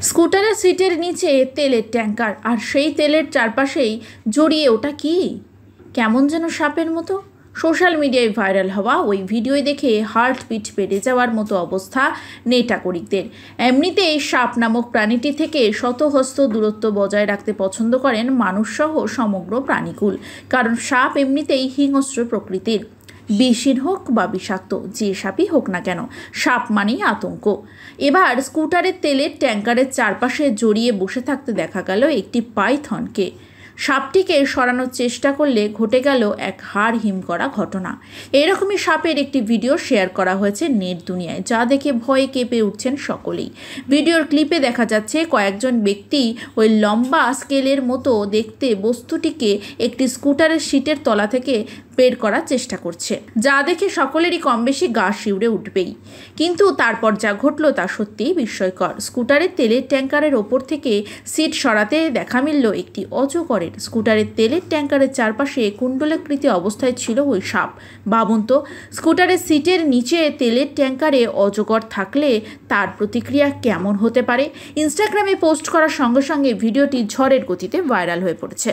স্কুটারের সিটের নিচে তেলের ট্যাঙ্কার, আর সেই তেলের চারপাশেই জড়িয়ে ওটা কি কেমন যেন সাপের মতো। সোশ্যাল মিডিয়ায় ভাইরাল হওয়া ওই ভিডিও দেখে হার্টবিট বেড়ে যাওয়ার মতো অবস্থা নেটাকরিকদের। এমনিতেই সাপ নামক প্রাণীটি থেকে শতহস্ত দূরত্ব বজায় রাখতে পছন্দ করেন মানুষসহ সমগ্র প্রাণীকুল, কারণ সাপ এমনিতেই হিংস্র প্রকৃতির। বিষহীন হোক বা বিষাক্ত, যে সাপই হোক না কেন, সাপ মানেই আতঙ্ক। এবার স্কুটারের তেলের ট্যাঙ্কারের চারপাশে জড়িয়ে বসে থাকতে দেখা গেল একটি পাইথনকে। সাপটিকে সরানোর চেষ্টা করলে ঘটে গেল এক হাড় হিম করা ঘটনা। এরকমই সাপের একটি ভিডিও শেয়ার করা হয়েছে নেট দুনিয়ায়, যা দেখে ভয়ে কেঁপে উঠছেন সকলেই। ভিডিওর ক্লিপে দেখা যাচ্ছে কয়েকজন ব্যক্তি ওই লম্বা স্কেলের মতো দেখতে বস্তুটিকে একটি স্কুটারের সিটের তলা থেকে বের করার চেষ্টা করছে, যা দেখে সকলেরই কম বেশি গা শিউরে উঠবেই। কিন্তু তারপর যা ঘটল তা সত্যিই বিস্ময়কর। স্কুটারের তেলের ট্যাঙ্কারের ওপর থেকে সিট সরাতে দেখা মিলল একটি অজগরের। স্কুটারের তেলের ট্যাঙ্কারের চারপাশে কুণ্ডলাকৃতি অবস্থায় ছিল ওই সাপ। ভাবুন তো, স্কুটারের সিটের নিচে তেলের ট্যাঙ্কারে অজগর থাকলে তার প্রতিক্রিয়া কেমন হতে পারে। ইনস্টাগ্রামে পোস্ট করার সঙ্গে সঙ্গে ভিডিওটি ঝড়ের গতিতে ভাইরাল হয়ে পড়েছে।